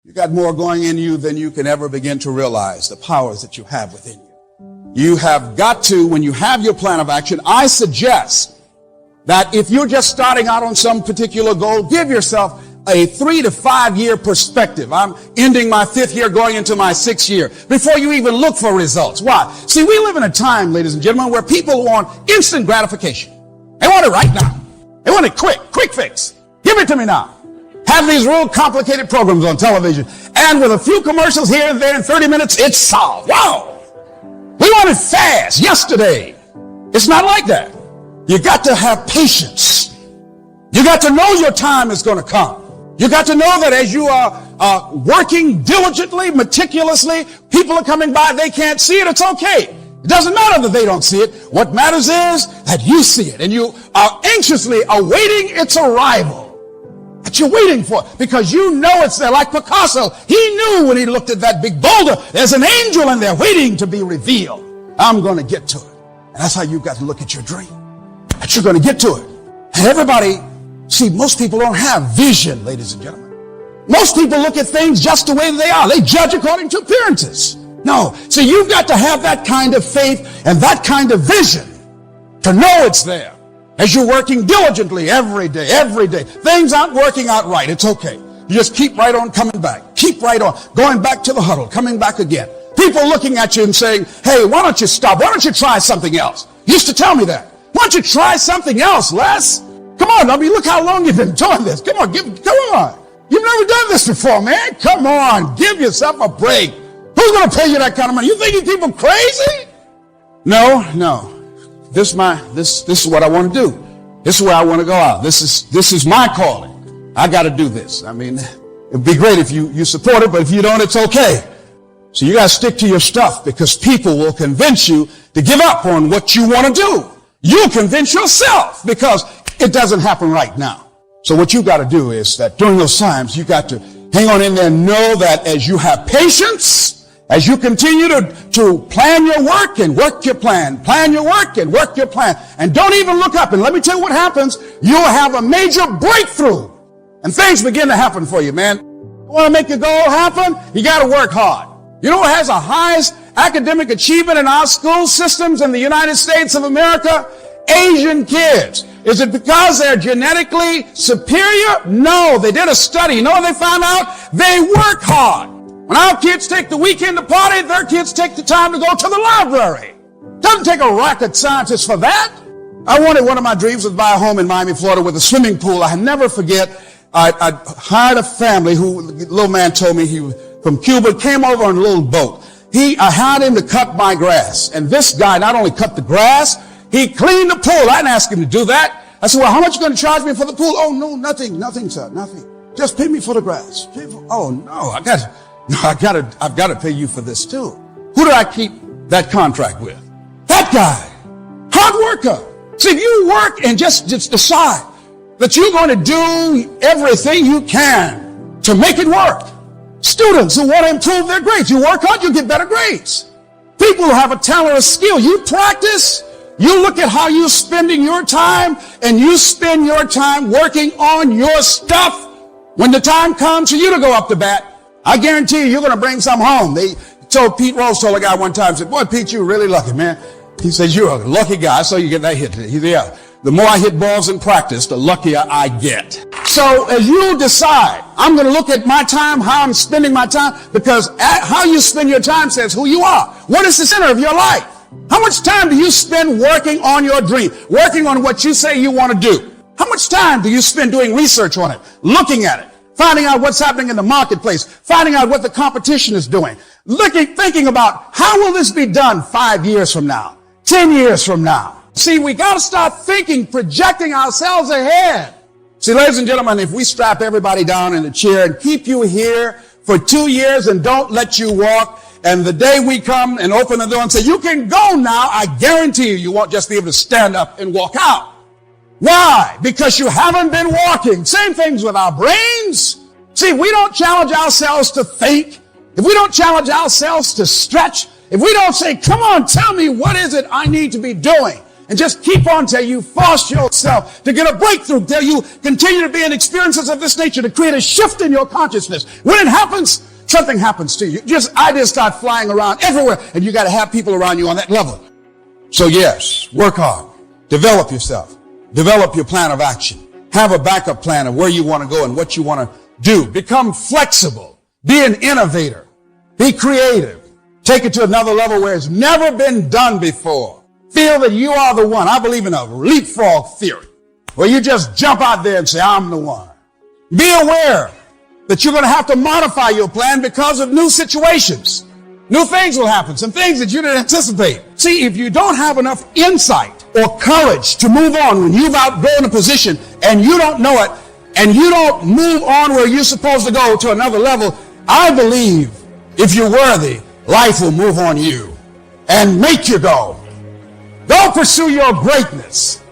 You got more going in you than you can ever begin to realize, the powers that you have within you. You have got to, when you have your plan of action, I suggest that if you're just starting out on some particular goal, give yourself a 3 to 5 year perspective. I'm ending my 5th year, going into my 6th year, before you even look for results. Why? See, we live in a time, ladies and gentlemen, where people want instant gratification. They want it right now. They want it quick fix. Give it to me now. Have these real complicated programs on television, and with a few commercials here and there in 30 minutes, it's solved. Wow! We want it fast, yesterday. It's not like that. You got to have patience. You got to know your time is going to come. You got to know that as you are working diligently, meticulously, people are coming by, they can't see it, it's okay. It doesn't matter that they don't see it. What matters is that you see it, and you are anxiously awaiting its arrival. That you're waiting for, because you know it's there. Like Picasso, he knew when he looked at that big boulder, there's an angel in there waiting to be revealed. I'm going to get to it. And that's how you've got to look at your dream. That you're going to get to it. And everybody, see, most people don't have vision, ladies and gentlemen. Most people look at things just the way they are. They judge according to appearances. No. So you've got to have that kind of faith and that kind of vision to know it's there. As you're working diligently every day. Things aren't working out right. It's okay. You just keep right on coming back. Keep right on. Going back to the huddle. Coming back again. People looking at you and saying, hey, why don't you stop? Why don't you try something else? You used to tell me that. Why don't you try something else, Les? Come on, I mean, look how long you've been doing this. Come on. You've never done this before, man. Come on. Give yourself a break. Who's going to pay you that kind of money? You think you people crazy? No. This is what I want to do. This is where I want to go out. This is my calling. I got to do this. I mean, it'd be great if you support it, but if you don't, it's okay. So you got to stick to your stuff, because people will convince you to give up on what you want to do. You'll convince yourself, because it doesn't happen right now. So what you got to do is that during those times, you got to hang on in there and know that as you have patience, as you continue to plan your work and work your plan, plan your work and work your plan, and don't even look up. And let me tell you what happens. You'll have a major breakthrough, and things begin to happen for you, man. You want to make your goal happen? You got to work hard. You know what has the highest academic achievement in our school systems in the United States of America? Asian kids. Is it because they're genetically superior? No, they did a study. You know what they found out? They work hard. When our kids take the weekend to party, their kids take the time to go to the library. Doesn't take a rocket scientist for that. One of my dreams was to buy a home in Miami, Florida with a swimming pool. I never forget, I hired a family who, the little man told me he was from Cuba, came over on a little boat. I hired him to cut my grass. And this guy not only cut the grass, he cleaned the pool. I didn't ask him to do that. I said, well, how much are you going to charge me for the pool? Oh, no, nothing, sir, nothing. Just pay me for the grass. Oh, no, I've got to pay you for this too. Who do I keep that contract with? That guy. Hard worker. See, if you work and just decide that you're going to do everything you can to make it work. Students who want to improve their grades, you work hard, you get better grades. People who have a talent or skill, you practice, you look at how you're spending your time, and you spend your time working on your stuff. When the time comes for you to go up to bat, I guarantee you're going to bring some home. Pete Rose told a guy one time, said, boy, Pete, you're really lucky, man. He says, you're a lucky guy, so you get that hit. He said, yeah, the more I hit balls in practice, the luckier I get. So as you decide, I'm going to look at my time, how I'm spending my time, because how you spend your time says who you are. What is the center of your life? How much time do you spend working on your dream, working on what you say you want to do? How much time do you spend doing research on it, looking at it, finding out what's happening in the marketplace, finding out what the competition is doing, thinking about how will this be done 5 years from now, 10 years from now? See, we got to start thinking, projecting ourselves ahead. See, ladies and gentlemen, if we strap everybody down in a chair and keep you here for 2 years and don't let you walk, and the day we come and open the door and say, you can go now, I guarantee you won't just be able to stand up and walk out. Why? Because you haven't been walking. Same things with our brains. See, we don't challenge ourselves to think. If we don't challenge ourselves to stretch, if we don't say, come on, tell me what is it I need to be doing, and just keep on till you force yourself to get a breakthrough, till you continue to be in experiences of this nature, to create a shift in your consciousness. When it happens, something happens to you. Ideas start flying around everywhere, and you got to have people around you on that level. So yes, work hard. Develop yourself. Develop your plan of action. Have a backup plan of where you want to go and what you want to do. Become flexible. Be an innovator. Be creative. Take it to another level where it's never been done before. Feel that you are the one. I believe in a leapfrog theory, where you just jump out there and say, I'm the one. Be aware that you're going to have to modify your plan because of new situations. New things will happen, some things that you didn't anticipate. See, if you don't have enough insight or courage to move on when you've outgrown a position and you don't know it, and you don't move on where you're supposed to go to another level, I believe if you're worthy, life will move on you and make you go. Go pursue your greatness.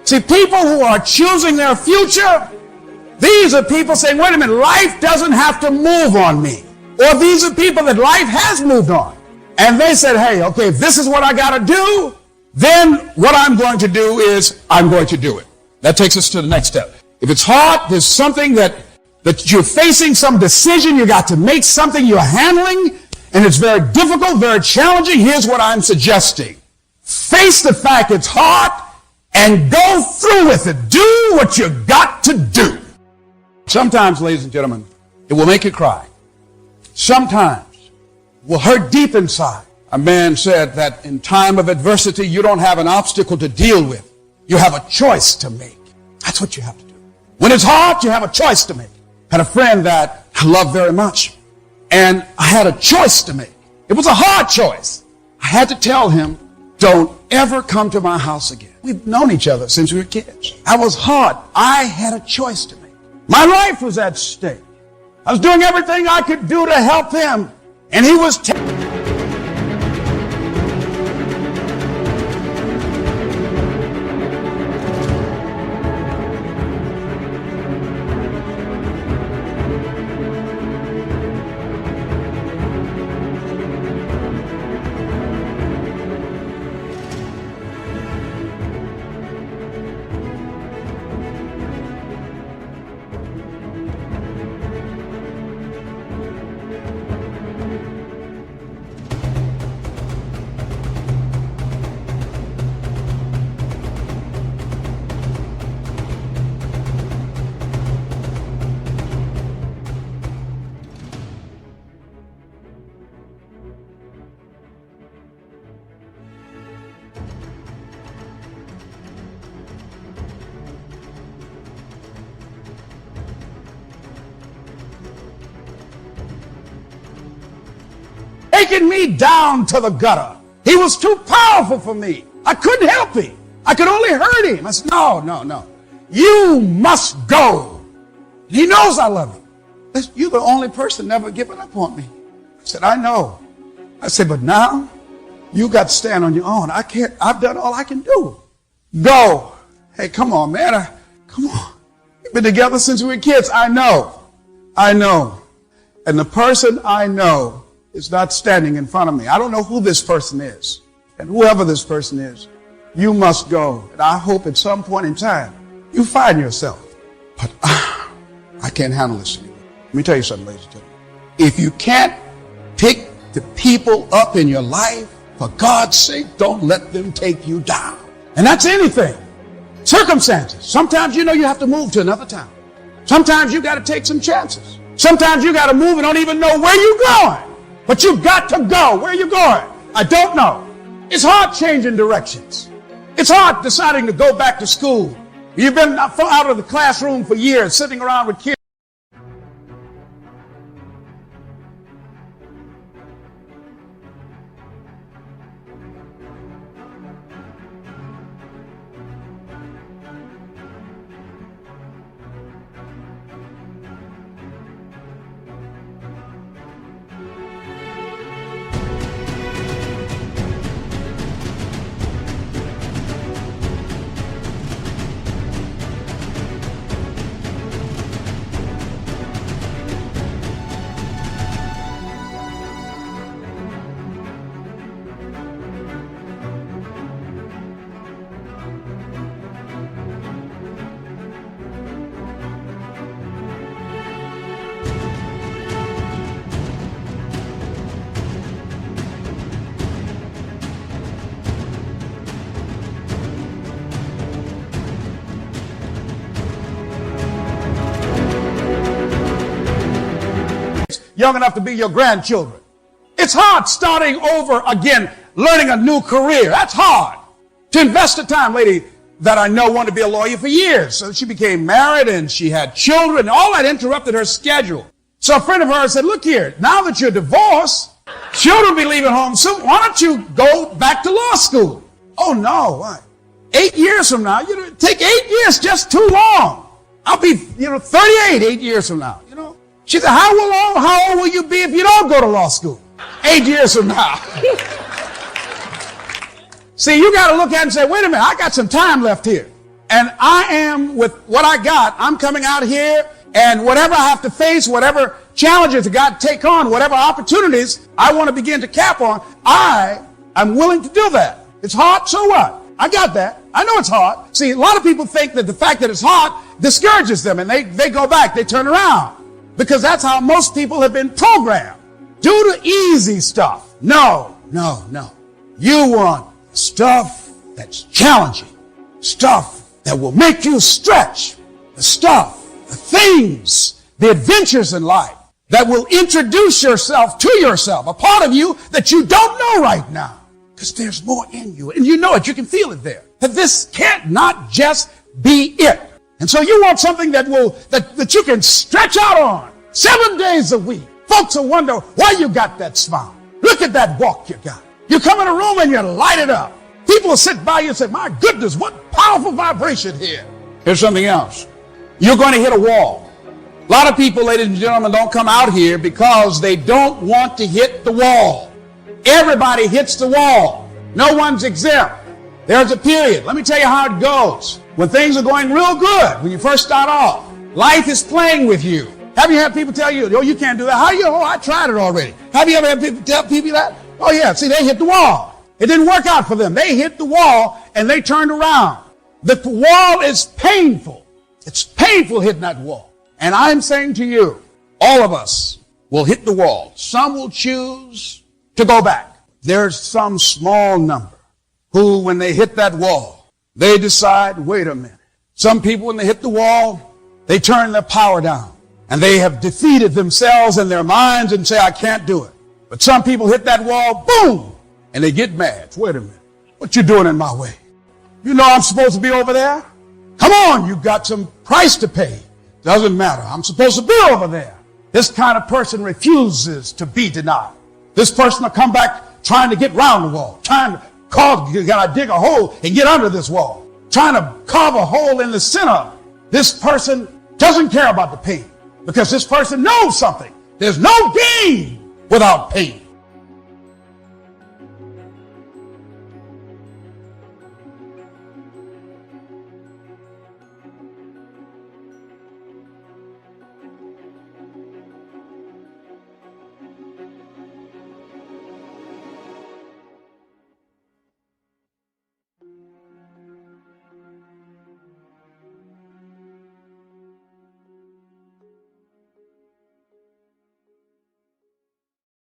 See, people who are choosing their future, these are people saying, wait a minute, life doesn't have to move on me. Or these are people that life has moved on. And they said, hey, okay, if this is what I got to do, then what I'm going to do is I'm going to do it. That takes us to the next step. If it's hard, there's something that you're facing, some decision, you got to make something you're handling, and it's very difficult, very challenging. Here's what I'm suggesting. Face the fact it's hard and go through with it. Do what you got to do. Sometimes, ladies and gentlemen, it will make you cry. Sometimes it will hurt deep inside. A man said that in time of adversity, you don't have an obstacle to deal with. You have a choice to make. That's what you have to do. When it's hard, you have a choice to make. I had a friend that I love very much, and I had a choice to make. It was a hard choice. I had to tell him, don't ever come to my house again. We've known each other since we were kids. I was hard. I had a choice to make. My life was at stake. I was doing everything I could do to help him, and he was taking me down to the gutter. He was too powerful for me. I couldn't help him. I could only hurt him. I said, no. You must go. He knows I love him. You're the only person never given up on me. I said, I know. I said, but now you got to stand on your own. I can't. I've done all I can do. Go. Hey, come on, man. Come on. We've been together since we were kids. I know. And the person I know is not standing in front of me. I don't know who this person is. And whoever this person is, you must go. And I hope at some point in time, you find yourself. But I can't handle this anymore. Let me tell you something, ladies and gentlemen. If you can't pick the people up in your life, for God's sake, don't let them take you down. And that's anything. Circumstances. Sometimes you have to move to another town. Sometimes you got to take some chances. Sometimes you got to move and don't even know where you're going. But you got to go. Where are you going? I don't know. It's hard changing directions. It's hard deciding to go back to school. You've been out of the classroom for years, sitting around with kids. young enough to be your grandchildren. It's hard starting over again, learning a new career. That's hard. To invest the time, lady that I know wanted to be a lawyer for years. So she became married and she had children. All that interrupted her schedule. So a friend of hers said, look here, now that you're divorced, children will be leaving home soon. Why don't you go back to law school? Oh, no. Why? 8 years from now, take 8 years, just too long. I'll be, 38 8 years from now, She said, how old will you be if you don't go to law school? 8 years from now. See, you got to look at it and say, wait a minute, I got some time left here. And I am, with what I got, I'm coming out here, and whatever I have to face, whatever challenges I got to take on, whatever opportunities I want to begin to cap on, I'm willing to do that. It's hard, so what? I got that. I know it's hard. See, a lot of people think that the fact that it's hard discourages them, and they go back, they turn around. Because that's how most people have been programmed. Do the easy stuff. No. You want stuff that's challenging, stuff that will make you stretch, the things, the adventures in life that will introduce yourself to yourself, a part of you that you don't know right now. Because there's more in you, and you know it, you can feel it there. That this can't not just be it. And so you want something that you can stretch out on 7 days a week. Folks will wonder why you got that smile. Look at that walk you got. You come in a room and you light it up. People will sit by you and say, my goodness, what powerful vibration here. Here's something else. You're going to hit a wall. A lot of people, ladies and gentlemen, don't come out here because they don't want to hit the wall. Everybody hits the wall. No one's exempt. There's a period. Let me tell you how it goes. When things are going real good, when you first start off, life is playing with you. Have you had people tell you, oh, you can't do that? I tried it already. Have you ever had people tell people that? Oh, yeah. See, they hit the wall. It didn't work out for them. They hit the wall and they turned around. The wall is painful. It's painful hitting that wall. And I'm saying to you, all of us will hit the wall. Some will choose to go back. There's some small number who, when they hit that wall, they decide, wait a minute. Some people, when they hit the wall, they turn their power down. And they have defeated themselves and their minds and say, I can't do it. But some people hit that wall, boom, and they get mad. Wait a minute. What you doing in my way? You know I'm supposed to be over there? Come on, you got some price to pay. Doesn't matter. I'm supposed to be over there. This kind of person refuses to be denied. This person will come back trying to get round the wall, trying to gotta dig a hole and get under this wall, trying to carve a hole in the center. This person doesn't care about the pain because this person knows something. There's no gain without pain.